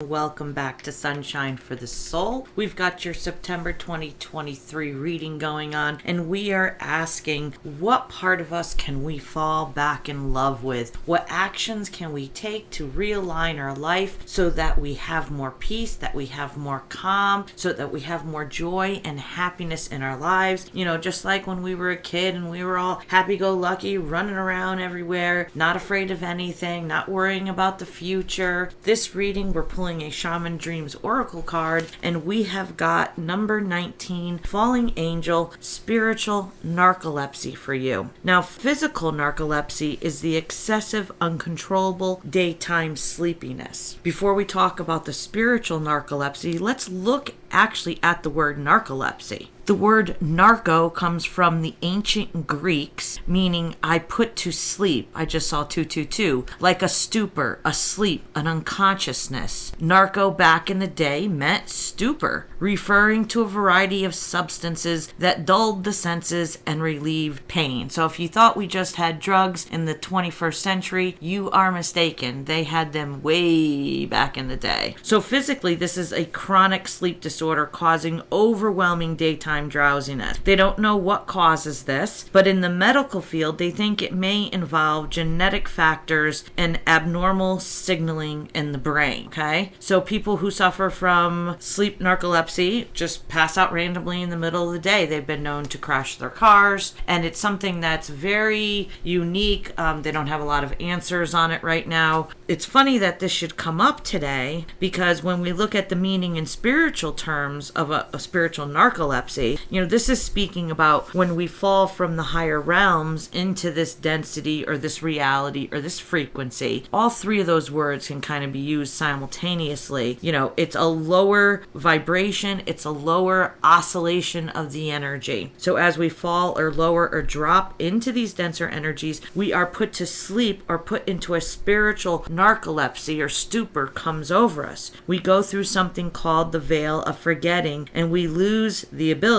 Welcome back to Sunshine for the Soul. We've got your September 2023 reading going on, and we are asking, what part of us can we fall back in love with? What actions can we take to realign our life so that we have more peace, that we have more calm, so that we have more joy and happiness in our lives? You know, just like when we were a kid and we were all happy-go-lucky, running around everywhere, not afraid of anything, not worrying about the future. This reading, we're pulling a Shaman Dreams Oracle card, and we have got number 19, Falling Angel, Spiritual Narcolepsy for you. Now, physical narcolepsy is the excessive, uncontrollable daytime sleepiness. Before we talk about the spiritual narcolepsy, let's look actually at the word narcolepsy. The word narco comes from the ancient Greeks, meaning I put to sleep. I just saw 222, like a stupor, a sleep, an unconsciousness. Narco back in the day meant stupor, referring to a variety of substances that dulled the senses and relieved pain. So if you thought we just had drugs in the 21st century, you are mistaken. They had them way back in the day. So physically, this is a chronic sleep disorder causing overwhelming daytime drowsiness. They don't know what causes this, but in the medical field, they think it may involve genetic factors and abnormal signaling in the brain, okay? So people who suffer from sleep narcolepsy just pass out randomly in the middle of the day. They've been known to crash their cars, and it's something that's very unique. They don't have a lot of answers on it right now. It's funny that this should come up today, because when we look at the meaning in spiritual terms of a spiritual narcolepsy, you know, this is speaking about when we fall from the higher realms into this density or this reality or this frequency. All three of those words can kind of be used simultaneously. You know, it's a lower vibration, it's a lower oscillation of the energy. So as we fall or lower or drop into these denser energies, we are put to sleep or put into a spiritual narcolepsy, or stupor comes over us. We go through something called the veil of forgetting, and we lose the ability,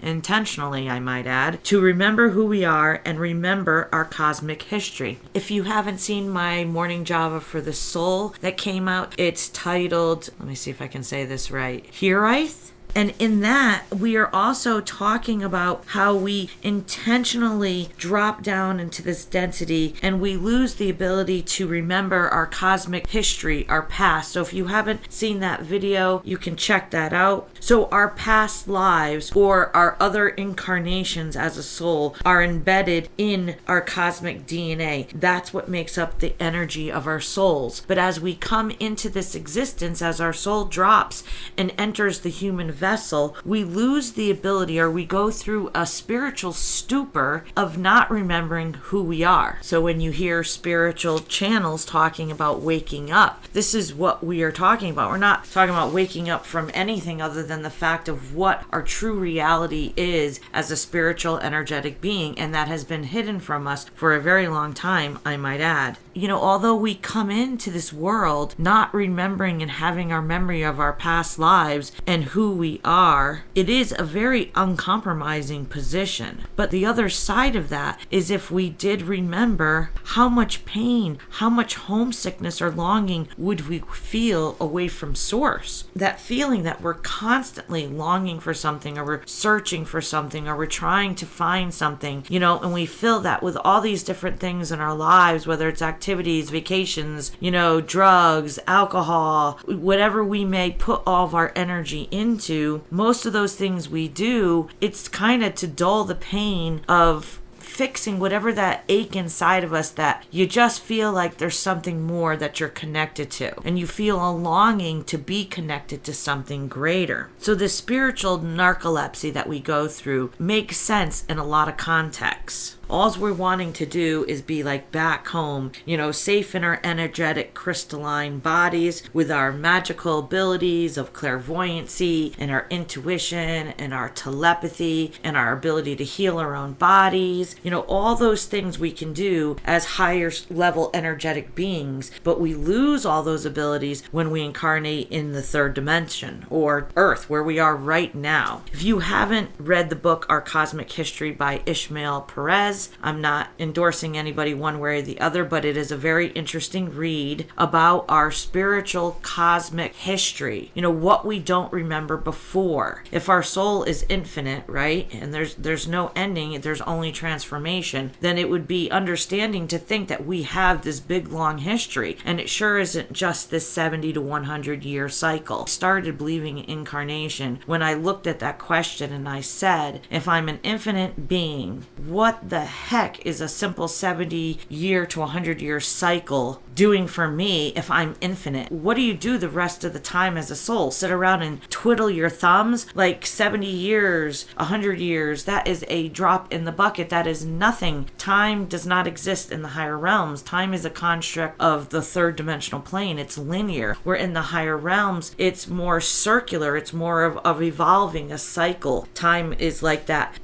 intentionally I might add, to remember who we are and remember our cosmic history. If you haven't seen my morning Java for the soul that came out, it's titled, let me see if I can say this right, Hiraith. And in that, we are also talking about how we intentionally drop down into this density and we lose the ability to remember our cosmic history, our past. So if you haven't seen that video, you can check that out. So our past lives or our other incarnations as a soul are embedded in our cosmic DNA. That's what makes up the energy of our souls. But as we come into this existence, as our soul drops and enters the human vessel, we lose the ability, or we go through a spiritual stupor of not remembering who we are. So when you hear spiritual channels talking about waking up, this is what we are talking about. We're not talking about waking up from anything other than the fact of what our true reality is as a spiritual energetic being, and that has been hidden from us for a very long time, I might add. You know, although we come into this world not remembering and having our memory of our past lives and who we are, it is a very uncompromising position. But the other side of that is if we did remember, how much pain, how much homesickness or longing would we feel away from source? That feeling that we're constantly longing for something, or we're searching for something, or we're trying to find something, you know, and we fill that with all these different things in our lives, whether it's activities, vacations, you know, drugs, alcohol, whatever we may put all of our energy into. Most of those things we do, it's kind of to dull the pain of fixing whatever that ache inside of us, that you just feel like there's something more that you're connected to, and you feel a longing to be connected to something greater. So the spiritual narcolepsy that we go through makes sense in a lot of contexts. All we're wanting to do is be like back home, you know, safe in our energetic crystalline bodies with our magical abilities of clairvoyancy and our intuition and our telepathy and our ability to heal our own bodies. You know, all those things we can do as higher level energetic beings, but we lose all those abilities when we incarnate in the third dimension, or Earth, where we are right now. If you haven't read the book Our Cosmic History by Ishmael Perez, says. I'm not endorsing anybody one way or the other, but it is a very interesting read about our spiritual cosmic history. What we don't remember before. If our soul is infinite, right, and there's no ending, there's only transformation, then it would be understanding to think that we have this big long history, and it sure isn't just this 70 to 100 year cycle. I started believing in incarnation when I looked at that question and I said, if I'm an infinite being, what the heck is a simple 70 year to 100 year cycle doing for me if I'm infinite? What do you do the rest of the time as a soul? Sit around and twiddle your thumbs? Like 70 years, 100 years, that is a drop in the bucket. That is nothing. Time does not exist in the higher realms. Time is a construct of the third dimensional plane. It's linear. Where in the higher realms, it's more circular. It's more of evolving, a cycle. Time is like that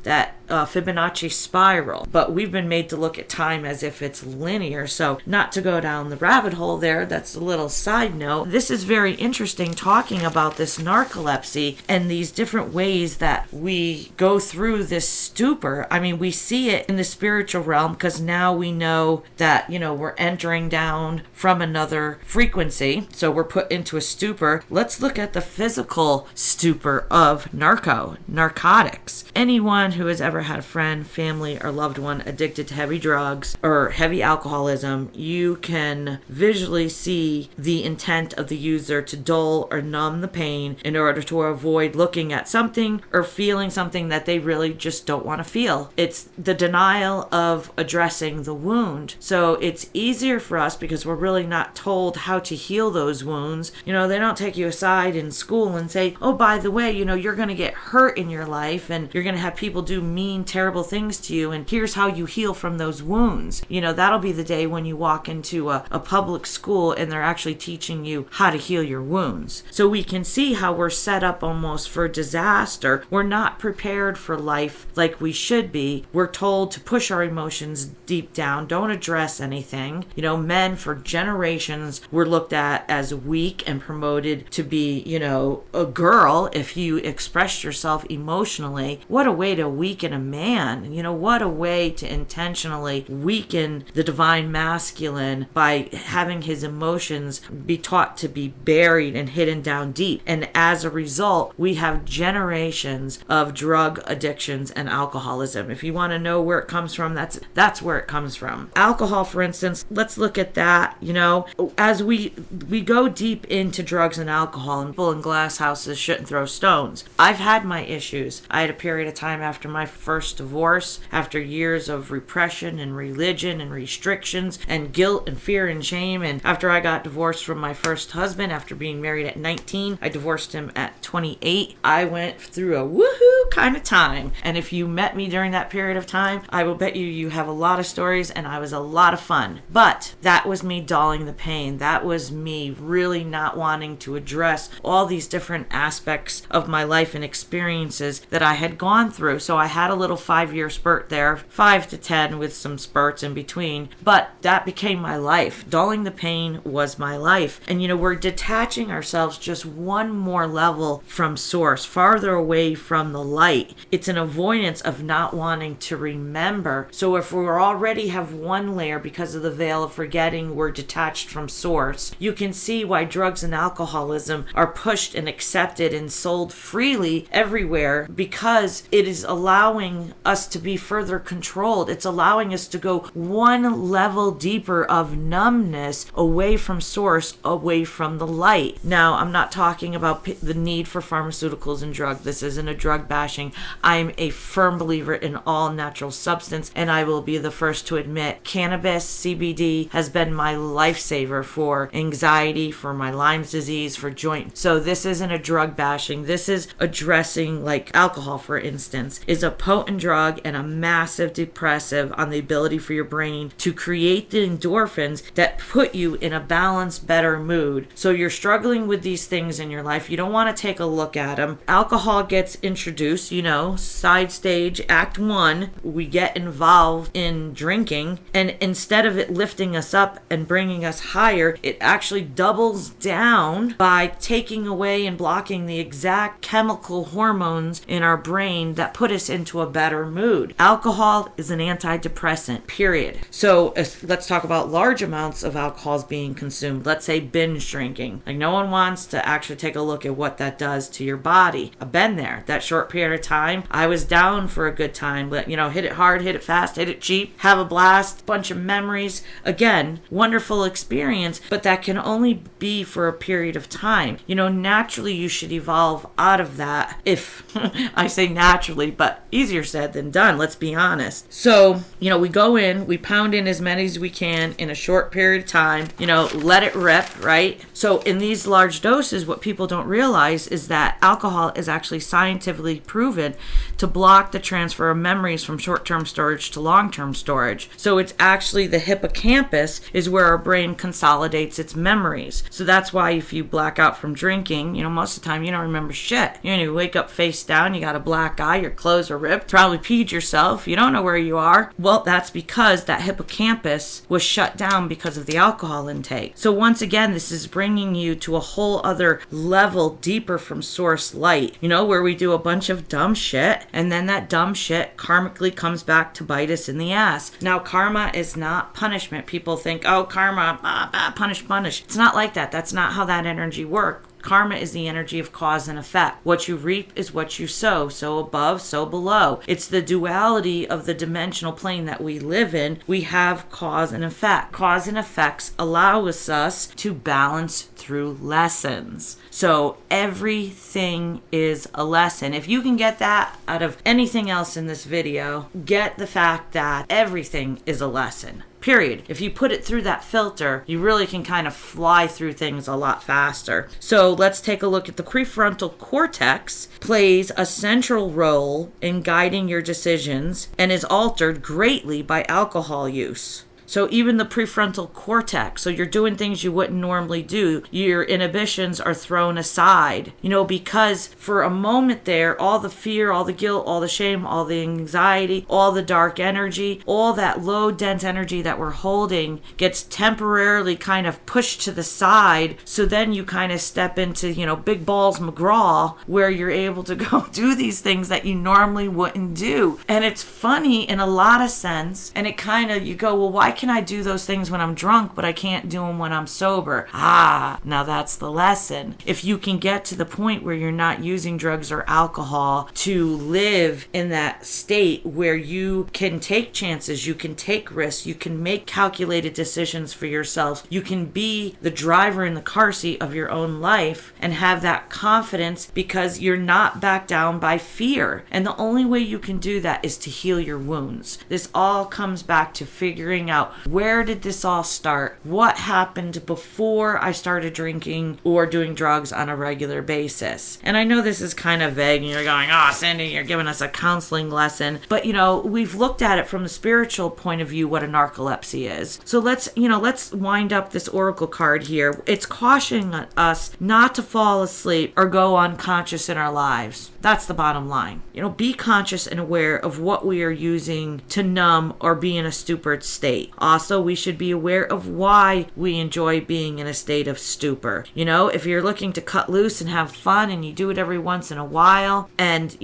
Fibonacci spiral, but we've been made to look at time as if it's linear. So not to go down the rabbit hole there, that's a little side note. This is very interesting, talking about this narcolepsy and these different ways that we go through this stupor. I mean, we see it in the spiritual realm because now we know that, we're entering down from another frequency. So we're put into a stupor. Let's look at the physical stupor of narcotics. Anyone who has ever had a friend, family, or loved one addicted to heavy drugs or heavy alcoholism, you can visually see the intent of the user to dull or numb the pain in order to avoid looking at something or feeling something that they really just don't want to feel. It's the denial of addressing the wound. So it's easier for us because we're really not told how to heal those wounds. They don't take you aside in school and say, oh, by the way, you're going to get hurt in your life and you're going to have people do mean, terrible things to you, and here's how you heal from those wounds. That'll be the day when you walk into a public school and they're actually teaching you how to heal your wounds. So we can see how we're set up almost for disaster. We're not prepared for life like we should be. We're told to push our emotions deep down, don't address anything. Men for generations were looked at as weak and promoted to be, a girl if you expressed yourself emotionally. What a way to weaken a man. What a way to intentionally weaken the divine masculine by having his emotions be taught to be buried and hidden down deep. And as a result, we have generations of drug addictions and alcoholism. If you want to know where it comes from, that's where it comes from. Alcohol, for instance, let's look at that. As we go deep into drugs and alcohol, and people in glass houses shouldn't throw stones. I've had my issues. I had a period of time after my first divorce, after years of repression and religion and restrictions and guilt and fear and shame, and after I got divorced from my first husband after being married at 19, I divorced him at 28. I went through a woohoo kind of time, and if you met me during that period of time, I will bet you have a lot of stories, and I was a lot of fun. But that was me dulling the pain. That was me really not wanting to address all these different aspects of my life and experiences that I had gone through. So I had a little 5-year spurt there, 5 to 10 with some spurts in between, but that became my life. Dulling the pain was my life. And we're detaching ourselves just one more level from source, farther away from the light. It's an avoidance of not wanting to remember. So if we already have one layer because of the veil of forgetting we're detached from source, you can see why drugs and alcoholism are pushed and accepted and sold freely everywhere, because it is allowing us to be further controlled. It's allowing us to go one level deeper of numbness away from source, away from the light. Now, I'm not talking about the need for pharmaceuticals and drugs. This isn't a drug bashing. I'm a firm believer in all natural substance, and I will be the first to admit cannabis, CBD, has been my lifesaver for anxiety, for my Lyme's disease, for joint. So this isn't a drug bashing. This is addressing, like alcohol, for instance, is a potent drug and a massive depressive on the ability for your brain to create the endorphins that put you in a balanced, better mood. So you're struggling with these things in your life. You don't want to take a look at them. Alcohol gets introduced use, side stage, act one, we get involved in drinking, and instead of it lifting us up and bringing us higher, it actually doubles down by taking away and blocking the exact chemical hormones in our brain that put us into a better mood. Alcohol is an antidepressant, period. So let's talk about large amounts of alcohols being consumed. Let's say binge drinking. Like, no one wants to actually take a look at what that does to your body. I've been there. That short period of time, I was down for a good time. But, hit it hard, hit it fast, hit it cheap, have a blast, bunch of memories. Again, wonderful experience, but that can only be for a period of time. Naturally you should evolve out of that. If I say naturally, but easier said than done, let's be honest. So, we go in, we pound in as many as we can in a short period of time, let it rip, right? So in these large doses, what people don't realize is that alcohol is actually scientifically proven to block the transfer of memories from short-term storage to long-term storage. So it's actually the hippocampus is where our brain consolidates its memories. So that's why if you black out from drinking, most of the time you don't remember shit. You wake up face down, you got a black eye, your clothes are ripped, probably peed yourself, you don't know where you are. Well, that's because that hippocampus was shut down because of the alcohol intake. So once again, this is bringing you to a whole other level deeper from source light, where we do a bunch of dumb shit, and then that dumb shit karmically comes back to bite us in the ass. Now, karma is not punishment. People think, oh, karma, punish. It's not like that. That's not how that energy works. Karma is the energy of cause and effect. What you reap is what you sow. So above, so below. It's the duality of the dimensional plane that we live in. We have cause and effect. Cause and effects allow us to balance through lessons. So everything is a lesson. If you can get that out of anything else in this video, get the fact that everything is a lesson. Period. If you put it through that filter, you really can kind of fly through things a lot faster. So let's take a look at the prefrontal cortex. Plays a central role in guiding your decisions and is altered greatly by alcohol use. So even the prefrontal cortex, so you're doing things you wouldn't normally do. Your inhibitions are thrown aside, because for a moment there, all the fear, all the guilt, all the shame, all the anxiety, all the dark energy, all that low dense energy that we're holding gets temporarily kind of pushed to the side. So then you kind of step into, big balls McGraw, where you're able to go do these things that you normally wouldn't do. And it's funny in a lot of sense. And it kind of, you go, well, why can I do those things when I'm drunk, but I can't do them when I'm sober? Now that's the lesson. If you can get to the point where you're not using drugs or alcohol to live in that state where you can take chances, you can take risks, you can make calculated decisions for yourself, you can be the driver in the car seat of your own life and have that confidence because you're not backed down by fear. And the only way you can do that is to heal your wounds. This all comes back to figuring out, where did this all start? What happened before I started drinking or doing drugs on a regular basis? And I know this is kind of vague and you're going, Cyndi, you're giving us a counseling lesson. But, we've looked at it from the spiritual point of view, what a narcolepsy is. So let's wind up this oracle card here. It's cautioning us not to fall asleep or go unconscious in our lives. That's the bottom line. Be conscious and aware of what we are using to numb or be in a stupor state. Also, we should be aware of why we enjoy being in a state of stupor. If you're looking to cut loose and have fun and you do it every once in a while and,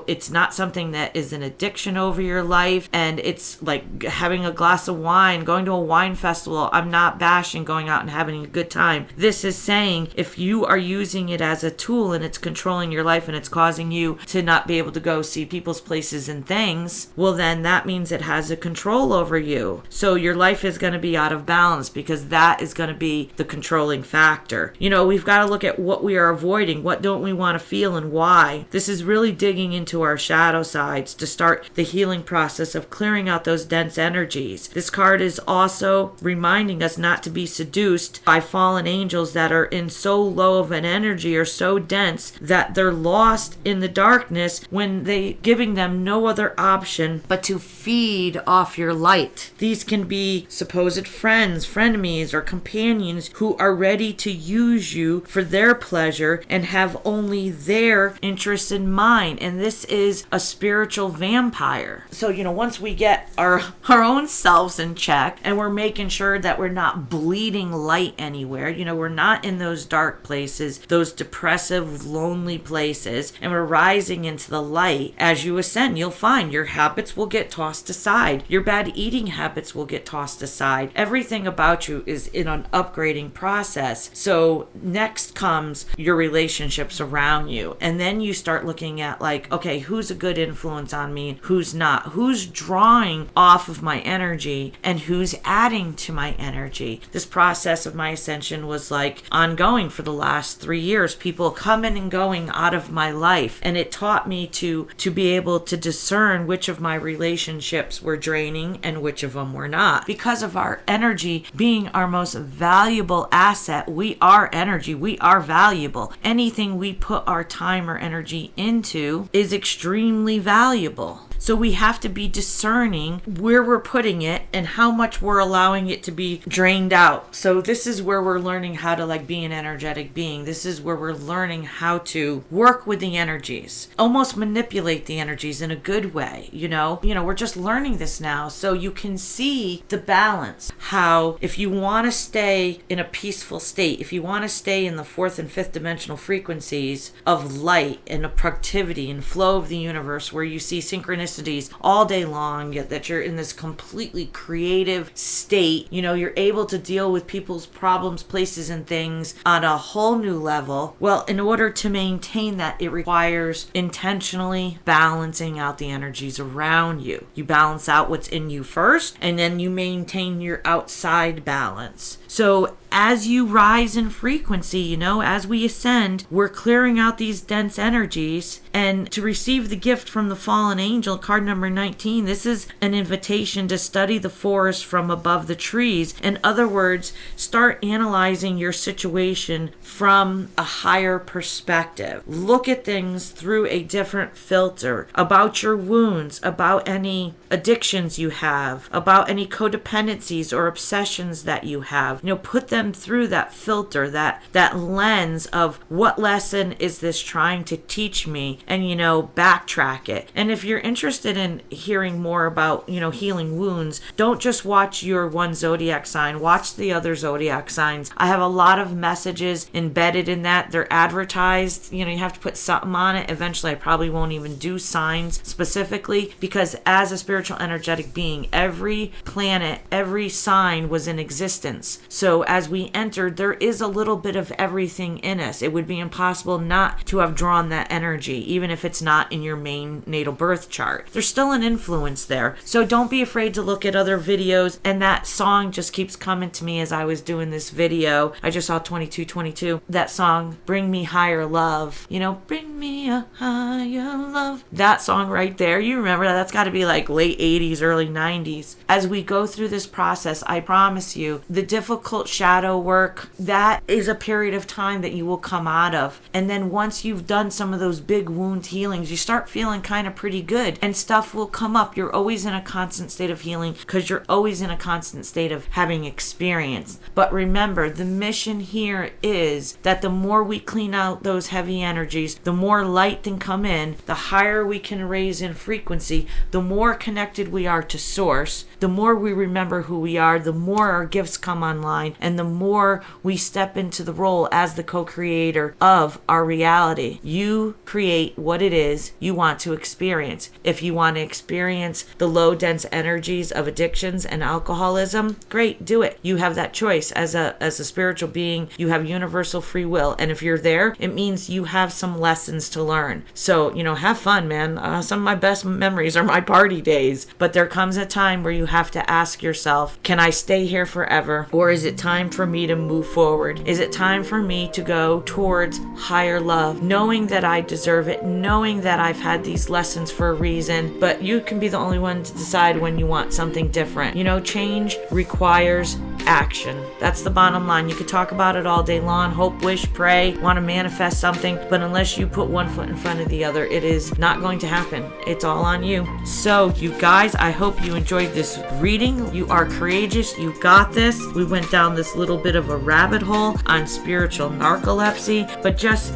it's not something that is an addiction over your life and it's like having a glass of wine, going to a wine festival. I'm not bashing going out and having a good time. This is saying if you are using it as a tool and it's controlling your life and it's causing you to not be able to go see people's places and things, well then that means it has a control over you. So your life is going to be out of balance because that is going to be the controlling factor. We've got to look at what we are avoiding, what don't we want to feel and why. This is really digging into our shadow sides to start the healing process of clearing out those dense energies. This card is also reminding us not to be seduced by fallen angels that are in so low of an energy or so dense that they're lost in the darkness when they giving them no other option but to feed off your light. These can can be supposed friends, frenemies, or companions who are ready to use you for their pleasure and have only their interests in mind. And this is a spiritual vampire. So, once we get our own selves in check and we're making sure that we're not bleeding light anywhere, we're not in those dark places, those depressive, lonely places, and we're rising into the light. As you ascend, you'll find your habits will get tossed aside. Your bad eating habits will get tossed aside. Everything about you is in an upgrading process. So next comes your relationships around you. And then you start looking at okay, who's a good influence on me? Who's not? Who's drawing off of my energy and who's adding to my energy? This process of my ascension was ongoing for the last 3 years. People coming and going out of my life. And it taught me to be able to discern which of my relationships were draining and which of them were not. Because of our energy being our most valuable asset, we are energy. We are valuable. Anything we put our time or energy into is extremely valuable. So we have to be discerning where we're putting it and how much we're allowing it to be drained out. So this is where we're learning how to be an energetic being. This is where we're learning how to work with the energies, almost manipulate the energies in a good way. We're just learning this now. So you can see the balance, how if you want to stay in a peaceful state, if you want to stay in the 4th and 5th dimensional frequencies of light and of productivity and flow of the universe, where you see synchronicity all day long, that you're in this completely creative state, you're able to deal with people's problems, places, and things on a whole new level. Well, in order to maintain that, it requires intentionally balancing out the energies around you. You balance out what's in you first, and then you maintain your outside balance. So as you rise in frequency, as we ascend, we're clearing out these dense energies. And to receive the gift from the fallen angel, card number 19, this is an invitation to study the forest from above the trees. In other words, start analyzing your situation from a higher perspective. Look at things through a different filter, about your wounds, about any addictions you have, about any codependencies or obsessions that you have. Put them through that filter, that lens of what lesson is this trying to teach me, and backtrack it. And if you're interested in hearing more about healing wounds, don't just watch your one zodiac sign, watch the other zodiac signs. I have a lot of messages embedded in that. They're advertised. You have to put something on it. Eventually I probably won't even do signs specifically, because as a spiritual energetic being, every planet, every sign was in existence. So as we entered, there is a little bit of everything in us. It would be impossible not to have drawn that energy, even if it's not in your main natal birth chart. There's still an influence there. So don't be afraid to look at other videos. And that song just keeps coming to me as I was doing this video. I just saw 2222. That song, Bring Me Higher Love. Bring me a higher love. That song right there, you remember that? That's got to be late 80s, early 90s. As we go through this process, I promise you, the difficult shadow work, that is a period of time that you will come out of. And then once you've done some of those big wound healings, you start feeling kind of pretty good, and stuff will come up. You're always in a constant state of healing because you're always in a constant state of having experience. But remember, the mission here is that the more we clean out those heavy energies, the more light can come in, the higher we can raise in frequency, the more connected we are to source, the more we remember who we are, the more our gifts come online, and the more we step into the role as the co-creator of our reality. You create what it is you want to experience. If you want to experience the low dense energies of addictions and alcoholism, great, do it. You have that choice. As a spiritual being, you have universal free will. And if you're there, it means you have some lessons to learn. So, have fun, man. Some of my best memories are my party days. But there comes a time where you have to ask yourself, can I stay here forever? Or is it time for me to move forward? Is it time for me to go towards higher love? Knowing that I deserve it, knowing that I've had these lessons for a reason, but you can be the only one to decide when you want something different. Change requires action. That's the bottom line. You could talk about it all day long, hope, wish, pray, want to manifest something, but unless you put one foot in front of the other, it is not going to happen. It's all on you. So you guys, I hope you enjoyed this reading. You are courageous. You got this. We went down this little bit of a rabbit hole on spiritual narcolepsy, but just,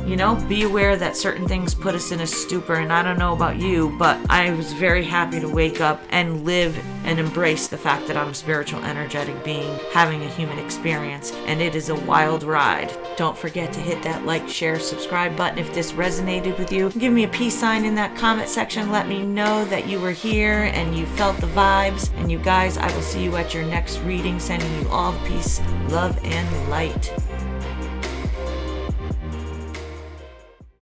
be aware that certain things put us in a stupor. And I don't know about you, but I was very happy to wake up and live and embrace the fact that I'm a spiritual, energetic being having a human experience, and it is a wild ride. Don't forget to hit that like, share, subscribe button if this resonated with you. Give me a peace sign in that comment section. Let me know that you were here and you felt the vibes. And you guys, I will see you at your next reading, sending you all the peace, love, and light.